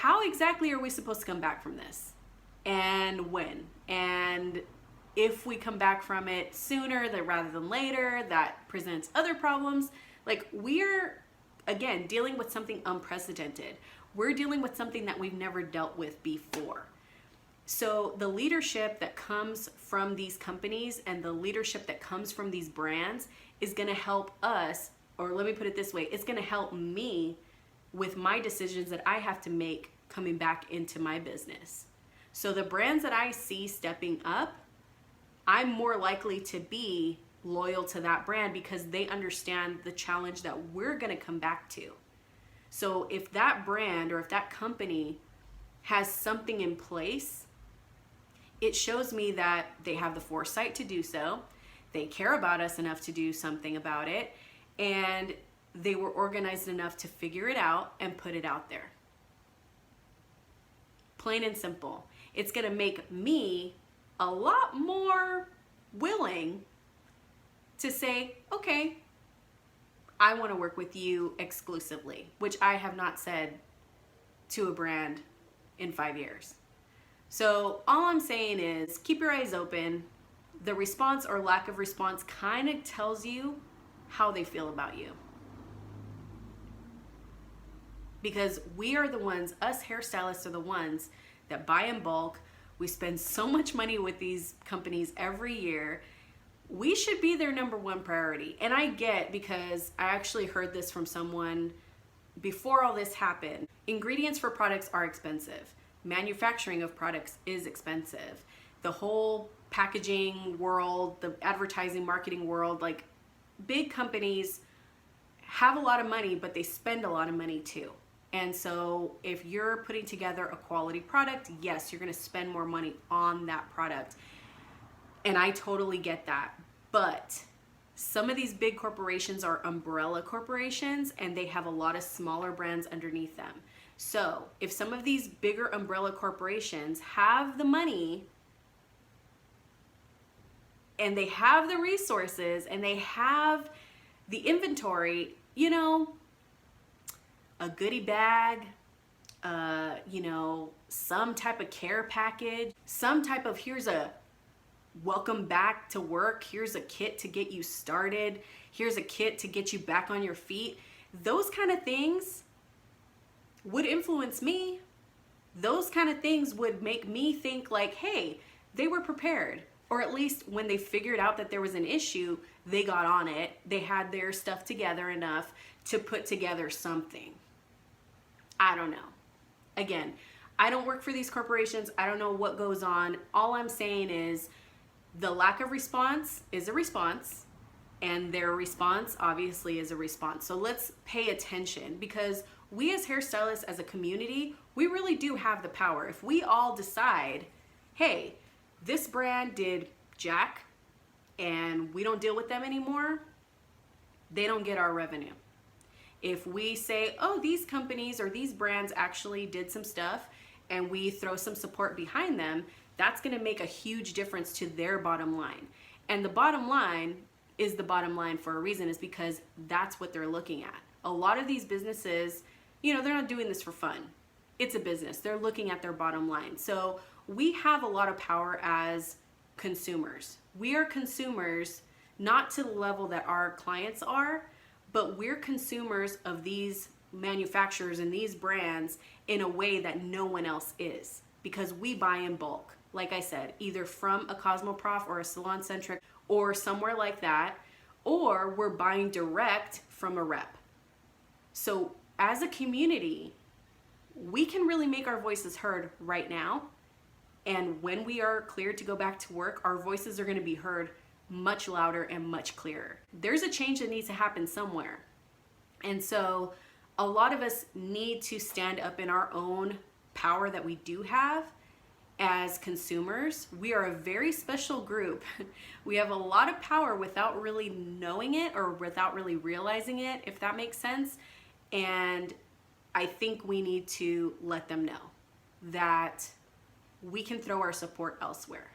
how exactly are we supposed to come back from this? And when? And if we come back from it sooner rather than later, that presents other problems. Like, we're, again, dealing with something unprecedented. We're dealing with something that we've never dealt with before. So the leadership that comes from these companies and the leadership that comes from these brands is going to help us, or let me put it this way, it's going to help me with my decisions that I have to make coming back into my business. So the brands that I see stepping up, I'm more likely to be loyal to that brand because they understand the challenge that we're going to come back to. So if that brand or if that company has something in place, it shows me that they have the foresight to do so, they care about us enough to do something about it, and they were organized enough to figure it out and put it out there. Plain and simple. It's going to make me a lot more willing to say, okay, I want to work with you exclusively, which I have not said to a brand in 5 years. So all I'm saying is keep your eyes open. The response or lack of response kind of tells you how they feel about you. Because we are the ones, us hairstylists are the ones that buy in bulk. We spend so much money with these companies every year. We should be their number one priority. And I get, because I actually heard this from someone before all this happened. Ingredients for products are expensive. Manufacturing of products is expensive. The whole packaging world, the advertising marketing world, like, big companies have a lot of money, but they spend a lot of money too. And so if you're putting together a quality product, yes, you're going to spend more money on that product. And I totally get that. But some of these big corporations are umbrella corporations, and they have a lot of smaller brands underneath them. So if some of these bigger umbrella corporations have the money and they have the resources and they have the inventory, you know, a goodie bag, you know, some type of care package, some type of, here's a welcome back to work, here's a kit to get you started, here's a kit to get you back on your feet. Those kind of things would influence me. Those kind of things would make me think like, hey, they were prepared. Or at least when they figured out that there was an issue, they got on it. They had their stuff together enough to put together something. I don't know. Again, I don't work for these corporations. I don't know what goes on. All I'm saying is the lack of response is a response, and their response obviously is a response. So let's pay attention, because we as hairstylists, as a community, we really do have the power. If we all decide, hey, this brand did jack and we don't deal with them anymore, they don't get our revenue. If we say, oh, these companies or these brands actually did some stuff and we throw some support behind them, that's going to make a huge difference to their bottom line. And the bottom line is the bottom line for a reason, is because that's what they're looking at. A lot of these businesses, you know, they're not doing this for fun. It's a business. They're looking at their bottom line. So we have a lot of power as consumers. We are consumers, not to the level that our clients are, but we're consumers of these manufacturers and these brands in a way that no one else is, because we buy in bulk. Like I said, either from a Cosmoprof or a SalonCentric or somewhere like that, or we're buying direct from a rep. So as a community, we can really make our voices heard right now. And when we are cleared to go back to work, our voices are going to be heard much louder and much clearer. There's a change that needs to happen somewhere. And so a lot of us need to stand up in our own power that we do have as consumers. We are a very special group. We have a lot of power without really knowing it or without really realizing it, if that makes sense. And I think we need to let them know that we can throw our support elsewhere.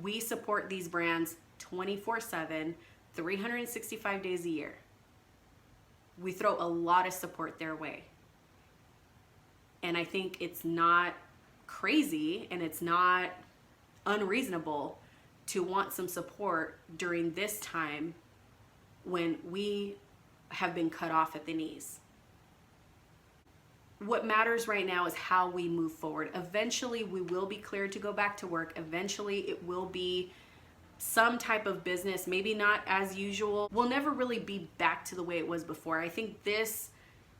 We support these brands 24/7, 365 days a year. We throw a lot of support their way. And I think it's not crazy and it's not unreasonable to want some support during this time when we have been cut off at the knees. What matters right now is how we move forward. Eventually, we will be cleared to go back to work. Eventually, it will be some type of business, maybe not as usual. We'll never really be back to the way it was before. I think this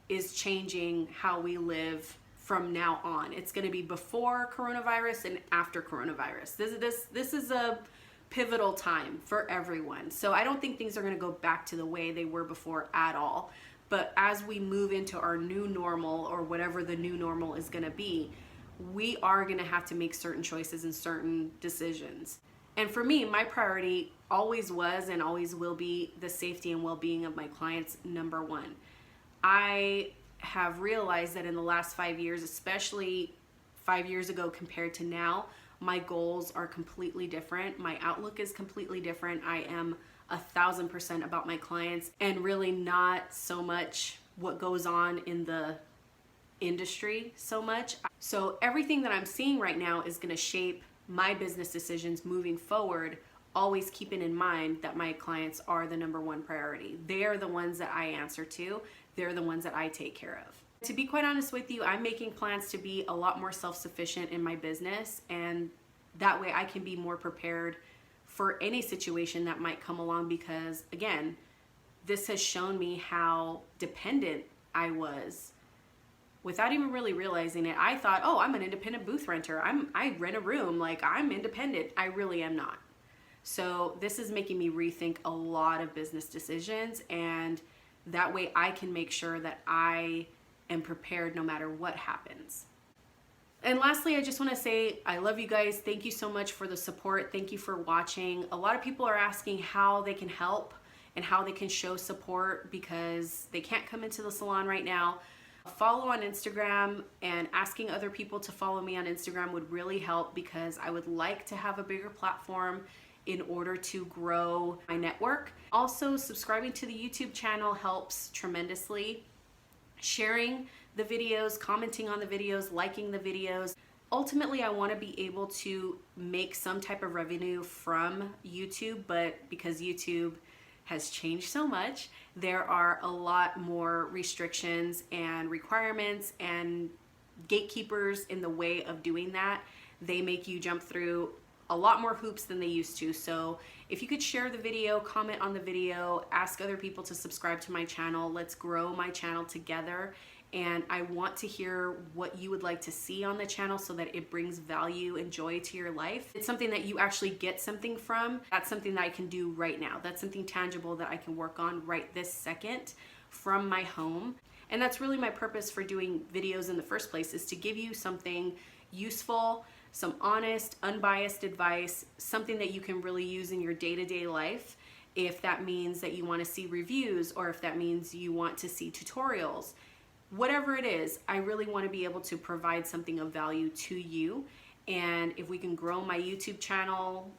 is changing how we live from now on. It's going to be before coronavirus and after coronavirus. This is a pivotal time for everyone. So I don't think things are going to go back to the way they were before at all. But as we move into our new normal, or whatever the new normal is going to be, we are going to have to make certain choices and certain decisions. And for me, my priority always was and always will be the safety and well-being of my clients, number one. I have realized that in the last 5 years, especially 5 years ago compared to now, my goals are completely different. My outlook is completely different. I am 1,000% about my clients and really not so much what goes on in the industry so much. So everything that I'm seeing right now is going to shape my business decisions moving forward, always keeping in mind that my clients are the number one priority. They are the ones that I answer to. They're the ones that I take care of. To be quite honest with you, I'm making plans to be a lot more self-sufficient in my business, and that way I can be more prepared for any situation that might come along, because again, this has shown me how dependent I was without even really realizing it. I thought, oh, I'm an independent booth renter. I rent a room, like I'm independent. I really am not. So this is making me rethink a lot of business decisions, and that way I can make sure that I am prepared no matter what happens. And lastly, I just want to say I love you guys. Thank you so much for the support. Thank you for watching. A lot of people are asking how they can help and how they can show support because they can't come into the salon right now. Follow on Instagram, and asking other people to follow me on Instagram would really help, because I would like to have a bigger platform in order to grow my network. Also, subscribing to the YouTube channel helps tremendously. Sharing the videos, commenting on the videos, liking the videos. Ultimately, I want to be able to make some type of revenue from YouTube, but because YouTube has changed so much, there are a lot more restrictions and requirements and gatekeepers in the way of doing that. They make you jump through a lot more hoops than they used to. So if you could share the video, comment on the video, ask other people to subscribe to my channel. Let's grow my channel together. And I want to hear what you would like to see on the channel so that it brings value and joy to your life. It's something that you actually get something from. That's something that I can do right now. That's something tangible that I can work on right this second from my home. And that's really my purpose for doing videos in the first place, is to give you something useful, some honest, unbiased advice, something that you can really use in your day-to-day life. If that means that you want to see reviews, or if that means you want to see tutorials, whatever it is, I really want to be able to provide something of value to you. And if we can grow my YouTube channel,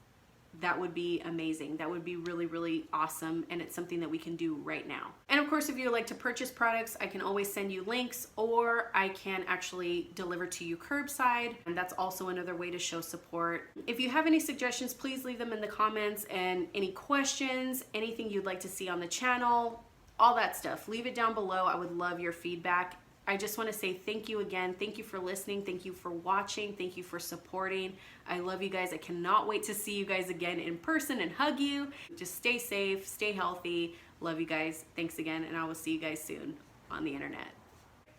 that would be amazing. That would be really, really awesome. And it's something that we can do right now. And of course, if you'd like to purchase products, I can always send you links, or I can actually deliver to you curbside. And that's also another way to show support. If you have any suggestions, please leave them in the comments, and any questions, anything you'd like to see on the channel, all that stuff, leave it down below. I would love your feedback. I just want to say thank you again. Thank you for listening. Thank you for watching. Thank you for supporting. I love you guys. I cannot wait to see you guys again in person and hug you. Just stay safe, stay healthy. Love you guys. Thanks again, and I will see you guys soon on the internet.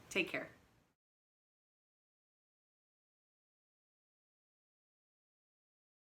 Take care.